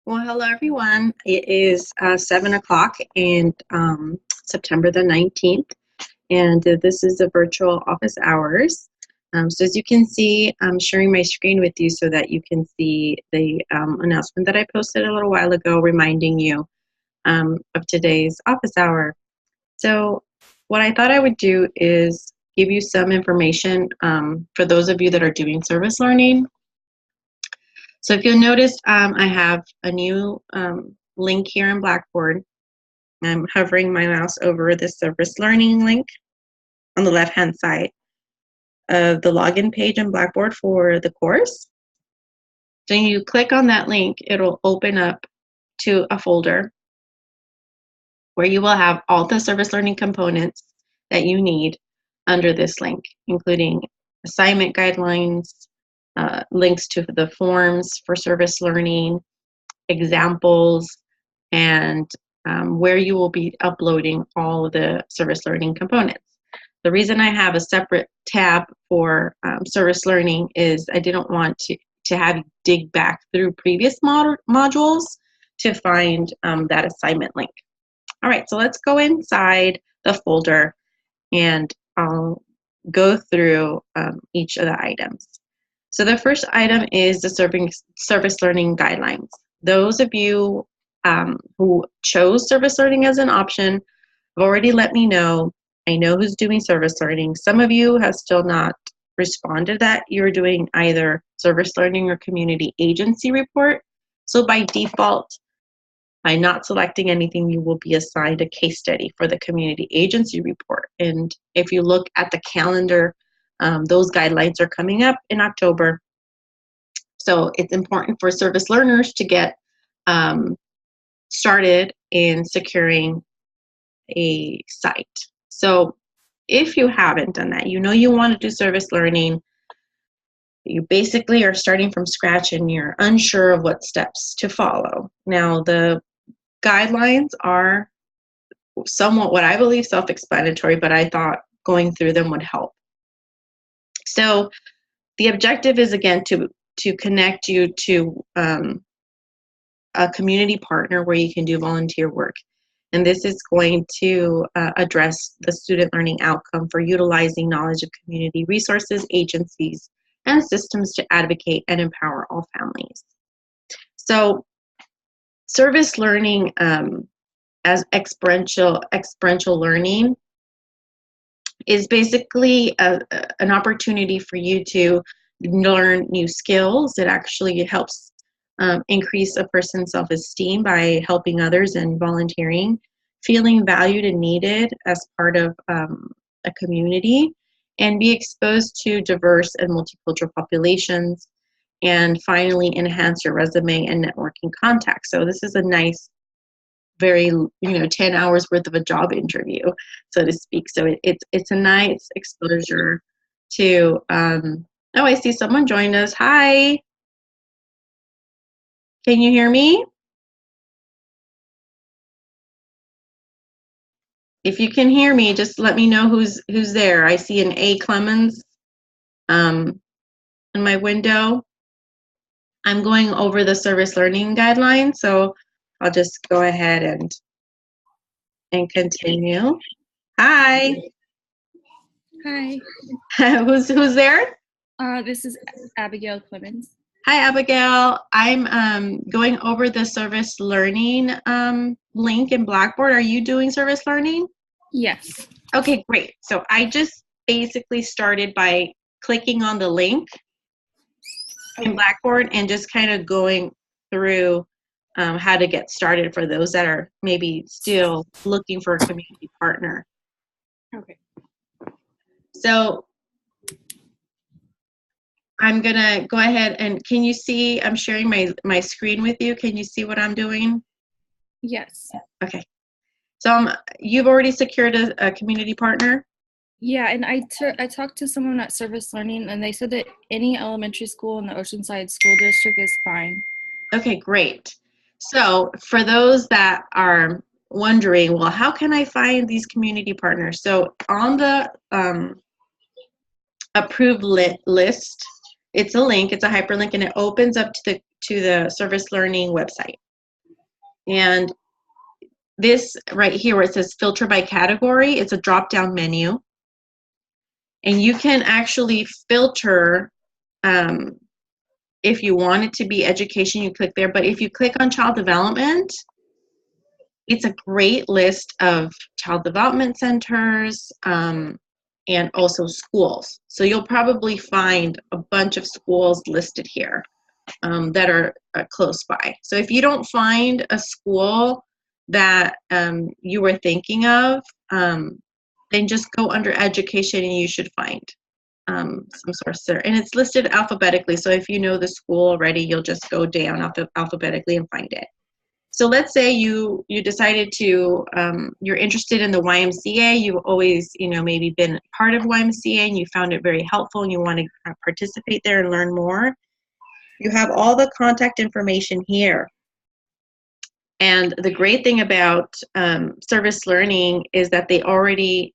Well, hello everyone. It is 7 o'clock and September the 19th, and this is the virtual office hours. So as you can see, I'm sharing my screen with you so that you can see the announcement that I posted a little while ago reminding you of today's office hour. So what I thought I would do is give you some information for those of you that are doing service learning. So if you'll notice, I have a new link here in Blackboard. I'm hovering my mouse over the service learning link on the left-hand side of the login page in Blackboard for the course. So you click on that link, it'll open up to a folder where you will have all the service learning components that you need under this link, including assignment guidelines, links to the forms for service learning, examples, and where you will be uploading all of the service learning components. The reason I have a separate tab for service learning is I didn't want to have you dig back through previous modules to find that assignment link. All right, so let's go inside the folder and I'll go through each of the items. So the first item is the service learning guidelines. Those of you who chose service learning as an option have already let me know. I know who's doing service learning. Some of you have still not responded that you're doing either service learning or community agency report. So by default, by not selecting anything, you will be assigned a case study for the community agency report. And if you look at the calendar, those guidelines are coming up in October. So it's important for service learners to get started in securing a site. So if you haven't done that, you know you want to do service learning, you basically are starting from scratch and you're unsure of what steps to follow. Now, the guidelines are somewhat what I believe self-explanatory, but I thought going through them would help. So the objective is, again, to connect you to a community partner where you can do volunteer work. And this is going to address the student learning outcome for utilizing knowledge of community resources, agencies, and systems to advocate and empower all families. So service learning as experiential learning is basically an opportunity for you to learn new skills. It actually helps increase a person's self-esteem by helping others and volunteering, feeling valued and needed as part of a community, and be exposed to diverse and multicultural populations, and finally enhance your resume and networking contacts. So this is a nice, very 10 hours worth of a job interview, so to speak. So it's a nice exposure to oh, I see someone joined us. Hi, can you hear me? If you can hear me, just let me know who's there. I see an A. Clemens in my window. I'm going over the service learning guidelines, so I'll just go ahead and continue. Hi. Hi. Who's there? This is Abigail Clemens. Hi, Abigail. I'm going over the service learning link in Blackboard. Are you doing service learning? Yes. Okay, great. So I just basically started by clicking on the link in Blackboard and just kind of going through how to get started for those that are maybe still looking for a community partner. Okay. So I'm gonna go ahead and can you see, I'm sharing my screen with you. Can you see what I'm doing? Yes. Okay. So you've already secured a community partner? Yeah, and I talked to someone at Service Learning, and they said that any elementary school in the Oceanside School District is fine. Okay, great. So for those that are wondering, well, how can I find these community partners? So on the approved list, it's a link, it's a hyperlink, and it opens up to the service learning website. And this right here where it says filter by category, it's a drop-down menu. And you can actually filter, if you want it to be education, you click there. But if you click on child development, it's a great list of child development centers, and also schools. So you'll probably find a bunch of schools listed here, that are close by. So if you don't find a school that you were thinking of, then just go under education and you should find some source there. And it's listed alphabetically. So if you know the school already, you'll just go down alphabetically and find it. So let's say you decided to, you're interested in the YMCA. You've always, maybe been part of YMCA and you found it very helpful and you want to participate there and learn more. You have all the contact information here. And the great thing about service learning is that they already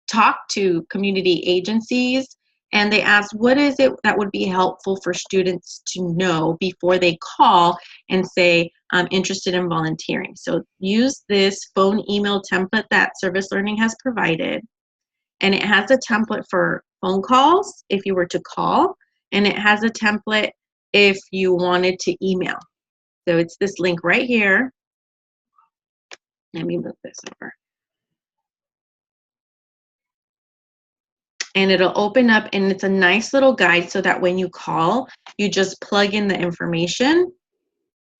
talk to community agencies and they ask, what is it that would be helpful for students to know before they call and say, I'm interested in volunteering. So use this phone email template that Service Learning has provided. And it has a template for phone calls if you were to call, and it has a template if you wanted to email. So it's this link right here. Let me move this over. And it'll open up and it's a nice little guide so that when you call, you just plug in the information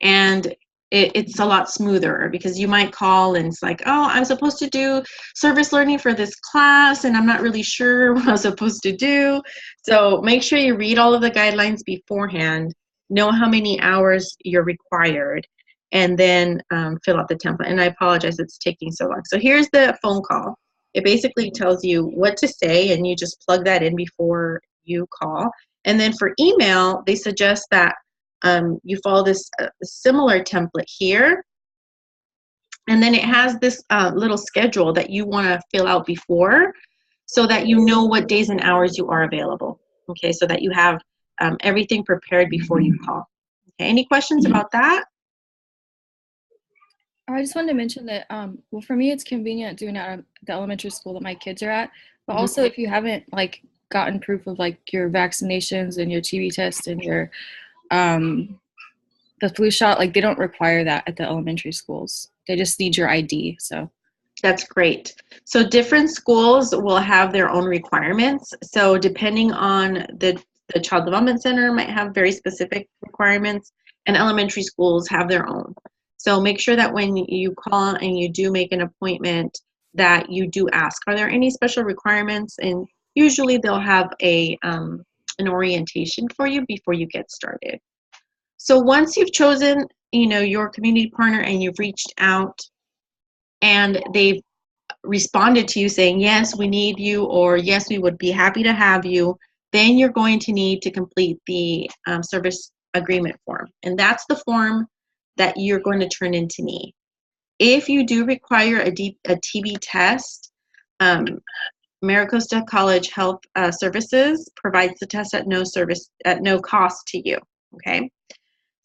and it's a lot smoother, because you might call and it's like, oh, I'm supposed to do service learning for this class and I'm not really sure what I'm supposed to do. So make sure you read all of the guidelines beforehand, know how many hours you're required, and then fill out the template. And I apologize it's taking so long. So here's the phone call. It basically tells you what to say and you just plug that in before you call. And then for email, they suggest that you follow this similar template here. And then it has this little schedule that you want to fill out before so that you know what days and hours you are available. Okay, so that you have everything prepared before you call. Okay, any questions about that? I just wanted to mention that, well, for me, it's convenient doing it at the elementary school that my kids are at. But also, if you haven't gotten proof of your vaccinations and your TB test and your the flu shot, they don't require that at the elementary schools. They just need your ID. So that's great. So different schools will have their own requirements. So depending on the child development center might have very specific requirements, and elementary schools have their own. So make sure that when you call and you do make an appointment that you do ask, are there any special requirements? And usually they'll have an orientation for you before you get started. So once you've chosen, your community partner and you've reached out and they've responded to you saying, yes, we need you, or yes, we would be happy to have you, then you're going to need to complete the service agreement form. And that's the form that you're going to turn into me. If you do require a TB test, Maricosta College Health Services provides the test at no cost to you. Okay.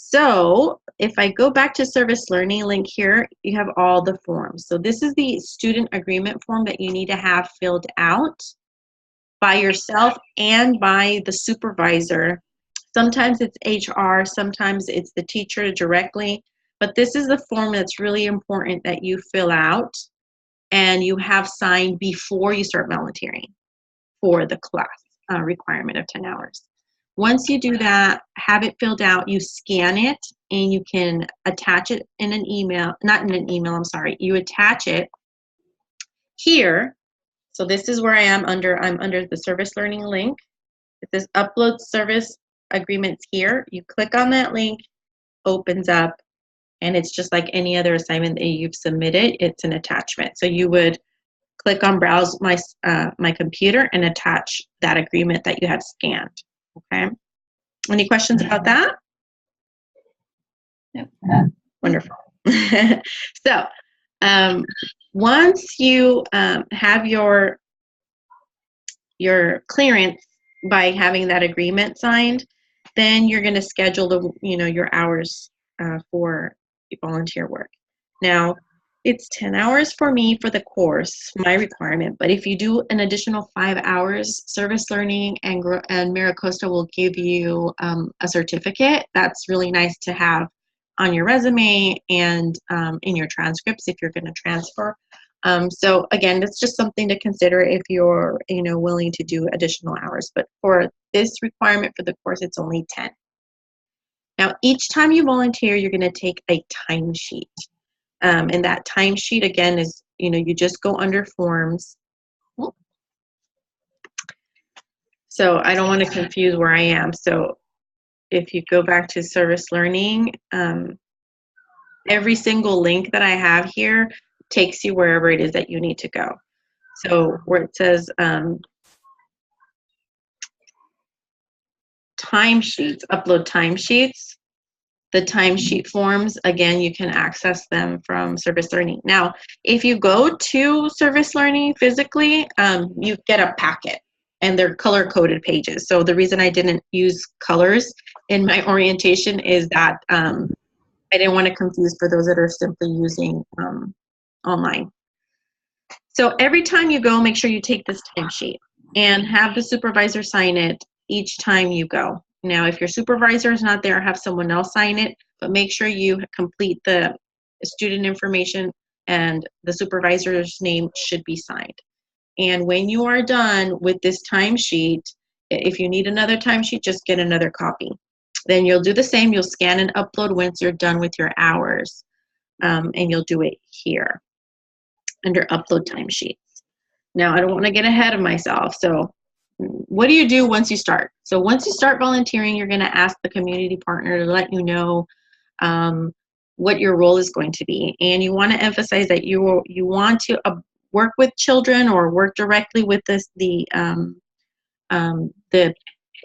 So if I go back to Service Learning link here, you have all the forms. So this is the student agreement form that you need to have filled out by yourself and by the supervisor. Sometimes it's HR, sometimes it's the teacher directly, but this is the form that's really important that you fill out and you have signed before you start volunteering for the class requirement of 10 hours. Once you do that, have it filled out, you scan it, and you can attach it in an email, not in an email, I'm sorry, you attach it here. So this is where I'm under the Service Learning link. It says Upload Service Agreements here. You click on that link, opens up, and it's just like any other assignment that you've submitted. It's an attachment. So you would click on Browse my computer and attach that agreement that you have scanned. Okay. Any questions about that? Yep. Wonderful. So once you have your clearance by having that agreement signed, then you're going to schedule your hours for volunteer work. Now, it's 10 hours for me for the course, my requirement, but if you do an additional 5 hours, Service Learning and MiraCosta will give you a certificate. That's really nice to have on your resume and in your transcripts if you're going to transfer. So again, that's just something to consider if you're willing to do additional hours. But for this requirement for the course, it's only 10. Now, each time you volunteer, you're going to take a timesheet. And that timesheet, again, is, you just go under forms. So I don't want to confuse where I am. So if you go back to Service Learning, every single link that I have here takes you wherever it is that you need to go. So where it says timesheets, upload timesheets, the timesheet forms, again, you can access them from Service Learning. Now, if you go to Service Learning physically, you get a packet, and they're color-coded pages. So the reason I didn't use colors in my orientation is that I didn't want to confuse for those that are simply using online. So every time you go, make sure you take this timesheet and have the supervisor sign it each time you go. Now, if your supervisor is not there, have someone else sign it, but make sure you complete the student information and the supervisor's name should be signed. And when you are done with this timesheet, if you need another timesheet, just get another copy. Then you'll do the same. You'll scan and upload once you're done with your hours, and you'll do it here under upload timesheets. Now, I don't want to get ahead of myself. So what do you do once you start? So once you start volunteering, you're going to ask the community partner to let you know what your role is going to be. And you want to emphasize that you want to work with children or work directly with the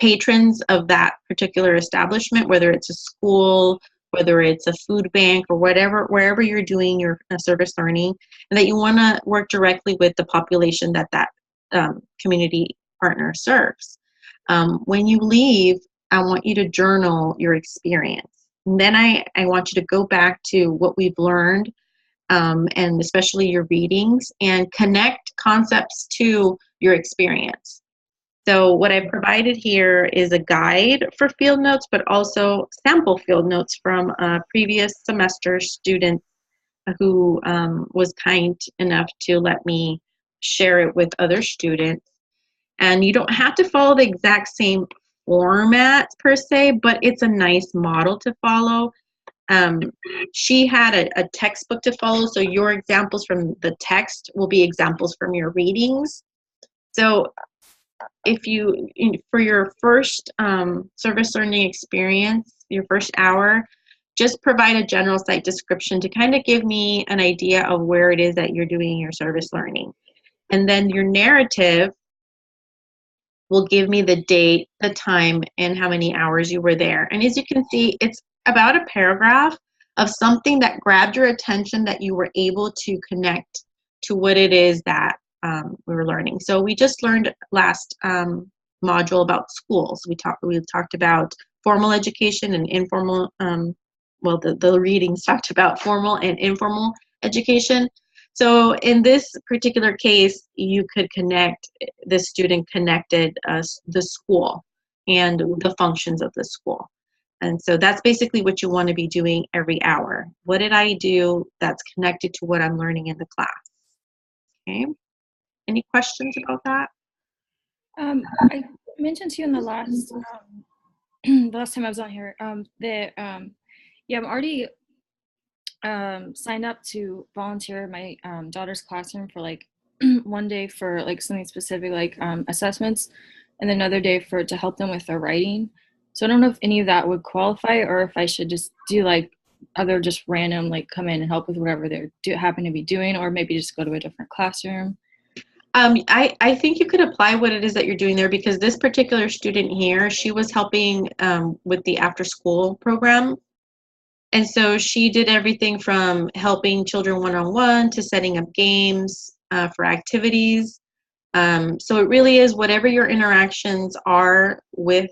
patrons of that particular establishment, whether it's a school, whether it's a food bank, or wherever you're doing your service learning, and that you want to work directly with the population that community partner serves. When you leave, I want you to journal your experience. And then I want you to go back to what we've learned, and especially your readings, and connect concepts to your experience. So what I've provided here is a guide for field notes, but also sample field notes from a previous semester student who was kind enough to let me share it with other students. And you don't have to follow the exact same format per se, but it's a nice model to follow. She had a textbook to follow, so your examples from the text will be examples from your readings. So if you, for your first service learning experience, your first hour, just provide a general site description to kind of give me an idea of where it is that you're doing your service learning. And then your narrative will give me the date, the time, and how many hours you were there. And as you can see, it's about a paragraph of something that grabbed your attention that you were able to connect to what it is that we were learning. So we just learned last module about schools. We talked about formal education and informal, well, the readings talked about formal and informal education. So in this particular case, you could connect, the student connected the school and the functions of the school. And so that's basically what you want to be doing every hour. What did I do that's connected to what I'm learning in the class? Okay. Any questions about that? I mentioned to you in the last the last time I was on here that yeah, I'm already signed up to volunteer in my daughter's classroom for like one day for like something specific, like assessments, and then another day to help them with their writing. So I don't know if any of that would qualify, or if I should just do like other just random, like come in and help with whatever they're happen to be doing, or maybe just go to a different classroom. I think you could apply what it is that you're doing there, because this particular student here, she was helping with the after school program. And so she did everything from helping children one-on-one to setting up games for activities. So it really is whatever your interactions are with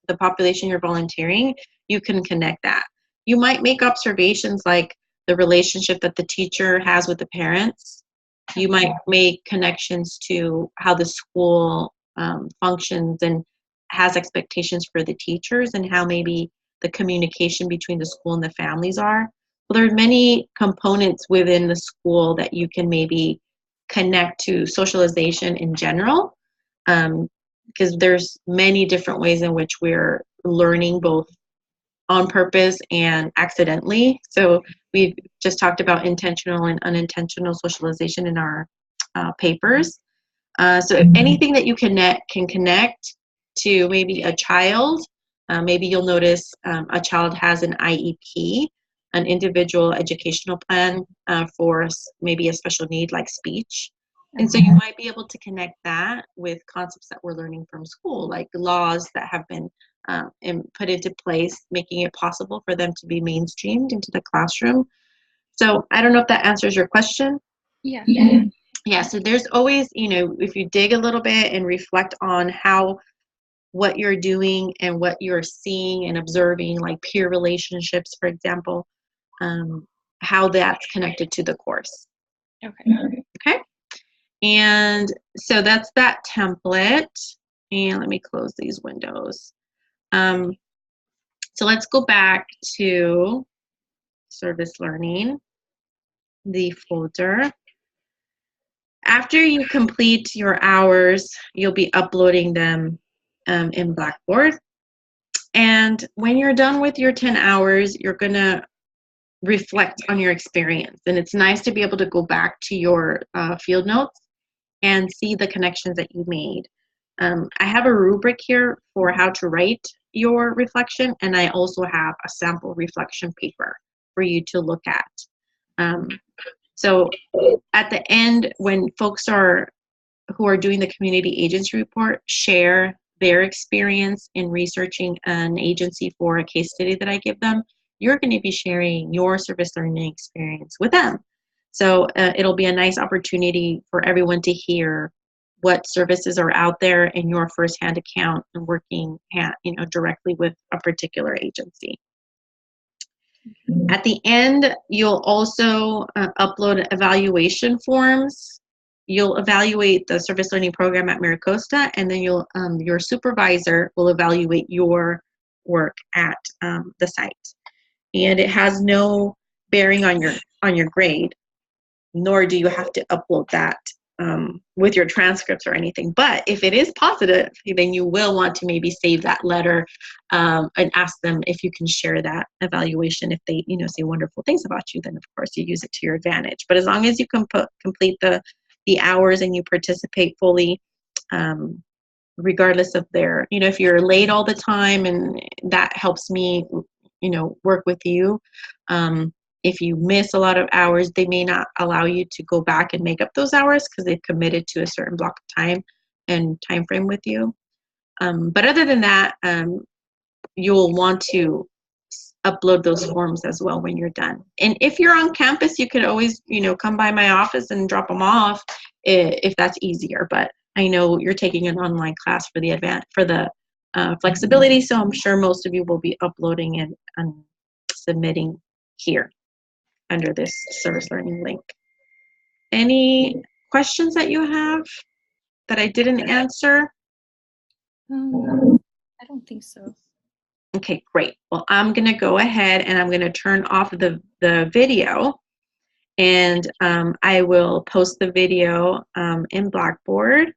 the population you're volunteering, you can connect that. you might make observations like the relationship that the teacher has with the parents. You might make connections to how the school functions and has expectations for the teachers, and how maybe the communication between the school and the families are. Well, there are many components within the school that you can maybe connect to socialization in general, because there's many different ways in which we're learning, both on purpose and accidentally. So we've just talked about intentional and unintentional socialization in our papers. So anything that you can connect to maybe a child. Maybe you'll notice a child has an IEP, an individual educational plan for maybe a special need like speech. And so you might be able to connect that with concepts that we're learning from school, like laws that have been put into place, making it possible for them to be mainstreamed into the classroom. So I don't know if that answers your question. Yeah. Yeah, so there's always, if you dig a little bit and reflect on what you're doing and what you're seeing and observing, like peer relationships, for example, how that's connected to the course. Okay. And so that's that template. And let me close these windows. So let's go back to service learning, the folder. After you complete your hours, you'll be uploading them in Blackboard. And when you're done with your 10 hours, you're going to reflect on your experience. And it's nice to be able to go back to your field notes and see the connections that you made. I have a rubric here for how to write your reflection, and I also have a sample reflection paper for you to look at. So at the end, when folks who are doing the community agency report share their experience in researching an agency for a case study that I give them, you're going to be sharing your service learning experience with them. So it'll be a nice opportunity for everyone to hear what services are out there in your firsthand account and working directly with a particular agency. At the end, you'll also upload evaluation forms. You'll evaluate the service learning program at MiraCosta, and then your supervisor will evaluate your work at the site. And it has no bearing on your grade, nor do you have to upload that with your transcripts or anything. But if it is positive, then you will want to maybe save that letter and ask them if you can share that evaluation. If they say wonderful things about you, then of course you use it to your advantage. But as long as you can complete the hours and you participate fully, regardless of if you're late all the time, and that helps me work with you. If you miss a lot of hours, they may not allow you to go back and make up those hours because they've committed to a certain block of time and time frame with you. But other than that, you'll want to upload those forms as well when you're done. And if you're on campus, you could always come by my office and drop them off if that's easier. But I know you're taking an online class for the flexibility, so I'm sure most of you will be uploading and submitting here under this service learning link. Any questions that you have that I didn't answer? I don't think so. Okay, great. Well, I'm going to go ahead and I'm going to turn off the video, and I will post the video in Blackboard.